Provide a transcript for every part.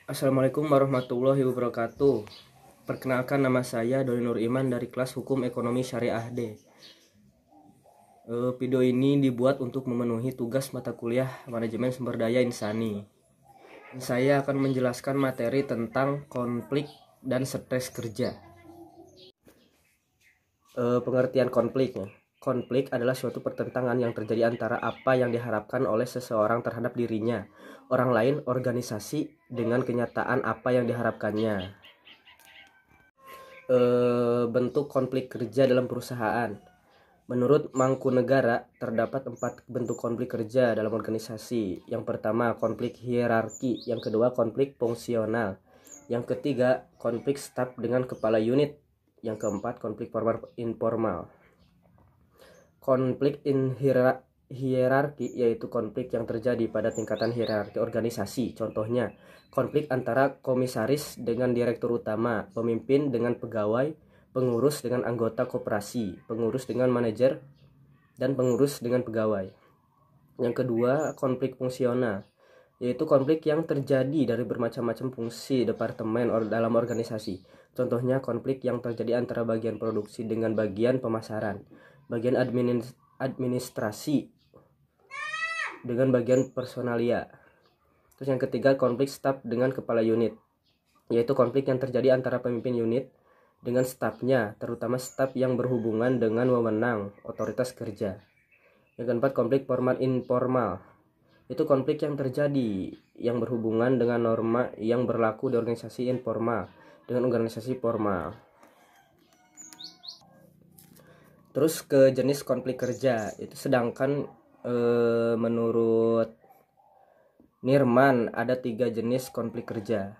Assalamualaikum warahmatullahi wabarakatuh. Perkenalkan, nama saya Doni Nur Iman dari kelas Hukum Ekonomi Syariah D. Video ini dibuat untuk memenuhi tugas mata kuliah Manajemen Sumber Daya Insani. Saya akan menjelaskan materi tentang konflik dan stres kerja. Pengertian konflik. Konflik adalah suatu pertentangan yang terjadi antara apa yang diharapkan oleh seseorang terhadap dirinya, orang lain, organisasi, dengan kenyataan apa yang diharapkannya. Bentuk konflik kerja dalam perusahaan. Menurut Mangkunegara, terdapat 4 bentuk konflik kerja dalam organisasi. Yang pertama, konflik hierarki. Yang kedua, konflik fungsional. Yang ketiga, konflik staf dengan kepala unit. Yang keempat, konflik formal informal. Konflik hierarki yaitu konflik yang terjadi pada tingkatan hierarki organisasi. Contohnya, konflik antara komisaris dengan direktur utama, pemimpin dengan pegawai, pengurus dengan anggota koperasi, pengurus dengan manajer, dan pengurus dengan pegawai. Yang kedua, konflik fungsional, yaitu konflik yang terjadi dari bermacam-macam fungsi departemen dalam organisasi. Contohnya, konflik yang terjadi antara bagian produksi dengan bagian pemasaran, bagian administrasi dengan bagian personalia. Terus yang ketiga, konflik staf dengan kepala unit, yaitu konflik yang terjadi antara pemimpin unit dengan stafnya, terutama staf yang berhubungan dengan wewenang otoritas kerja. Yang keempat, konflik formal informal, itu konflik yang terjadi yang berhubungan dengan norma yang berlaku di organisasi informal dengan organisasi formal. Terus ke jenis konflik kerja itu, sedangkan menurut Nirman ada 3 jenis konflik kerja.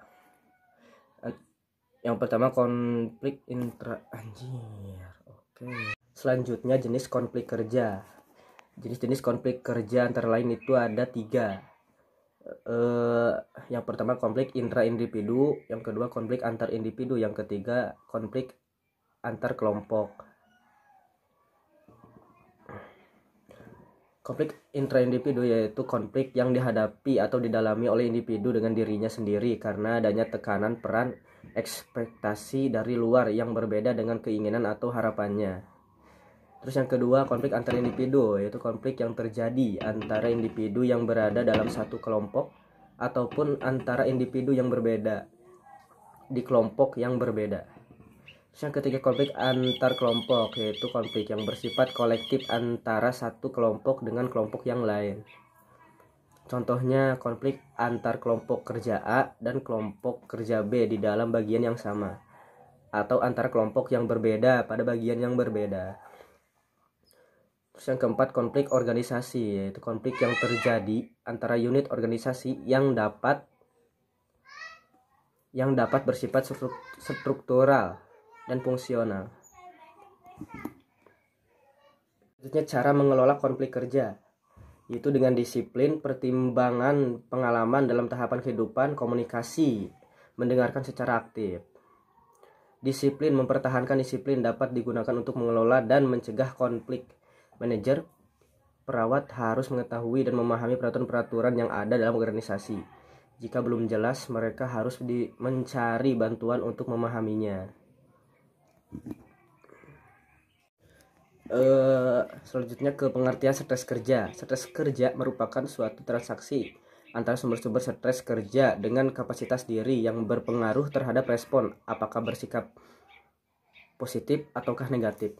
Yang pertama, konflik Selanjutnya, jenis konflik kerja. Jenis-jenis konflik kerja antara lain itu ada 3. Yang pertama, konflik intra-individu. Yang kedua, konflik antar individu. Yang ketiga, konflik antar kelompok. Konflik intra-individu yaitu konflik yang dihadapi atau didalami oleh individu dengan dirinya sendiri karena adanya tekanan, peran, ekspektasi dari luar yang berbeda dengan keinginan atau harapannya. Terus yang kedua, konflik antar individu, yaitu konflik yang terjadi antara individu yang berada dalam satu kelompok ataupun antara individu yang berbeda di kelompok yang berbeda. Terus yang ketiga, konflik antar kelompok, yaitu konflik yang bersifat kolektif antara satu kelompok dengan kelompok yang lain. Contohnya, konflik antar kelompok kerja A dan kelompok kerja B di dalam bagian yang sama, atau antara kelompok yang berbeda pada bagian yang berbeda. Terus yang keempat, konflik organisasi, yaitu konflik yang terjadi antara unit organisasi yang dapat bersifat struktural dan fungsional. Selanjutnya, cara mengelola konflik kerja, yaitu dengan disiplin, pertimbangan pengalaman dalam tahapan kehidupan, komunikasi, mendengarkan secara aktif. Disiplin, mempertahankan disiplin dapat digunakan untuk mengelola dan mencegah konflik. Manajer, perawat harus mengetahui dan memahami peraturan-peraturan yang ada dalam organisasi. Jika belum jelas, mereka harus mencari bantuan untuk memahaminya. Selanjutnya ke pengertian stres kerja. Stres kerja merupakan suatu transaksi antara sumber-sumber stres kerja dengan kapasitas diri yang berpengaruh terhadap respon, apakah bersikap positif ataukah negatif.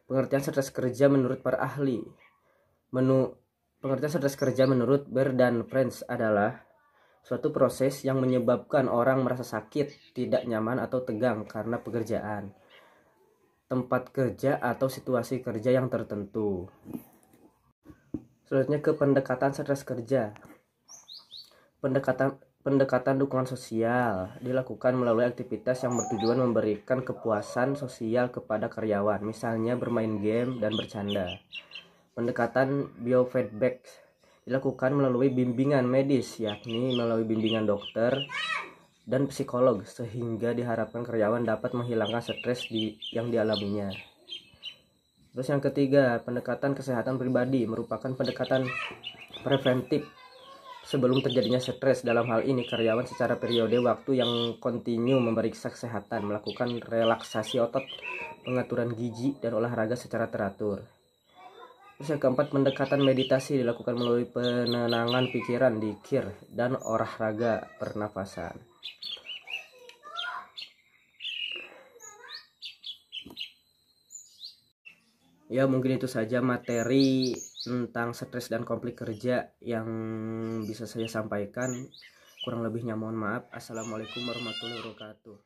Pengertian stres kerja menurut para ahli. Pengertian stres kerja menurut Baer dan French adalah suatu proses yang menyebabkan orang merasa sakit, tidak nyaman atau tegang karena pekerjaan, tempat kerja atau situasi kerja yang tertentu. Selanjutnya ke pendekatan stres kerja. Pendekatan dukungan sosial dilakukan melalui aktivitas yang bertujuan memberikan kepuasan sosial kepada karyawan, misalnya bermain game dan bercanda. Pendekatan biofeedback dilakukan melalui bimbingan medis, yakni melalui bimbingan dokter dan psikolog, sehingga diharapkan karyawan dapat menghilangkan stres yang dialaminya. Terus yang ketiga, pendekatan kesehatan pribadi merupakan pendekatan preventif Sebelum terjadinya stres, dalam hal ini karyawan secara periode waktu yang kontinu memeriksa kesehatan, melakukan relaksasi otot, pengaturan gizi, dan olahraga secara teratur. Terus yang keempat, pendekatan meditasi dilakukan melalui penenangan pikiran, dzikir, dan olahraga pernafasan. Ya, mungkin itu saja materi tentang stres dan konflik kerja yang bisa saya sampaikan. Kurang lebihnya mohon maaf. Assalamualaikum warahmatullahi wabarakatuh.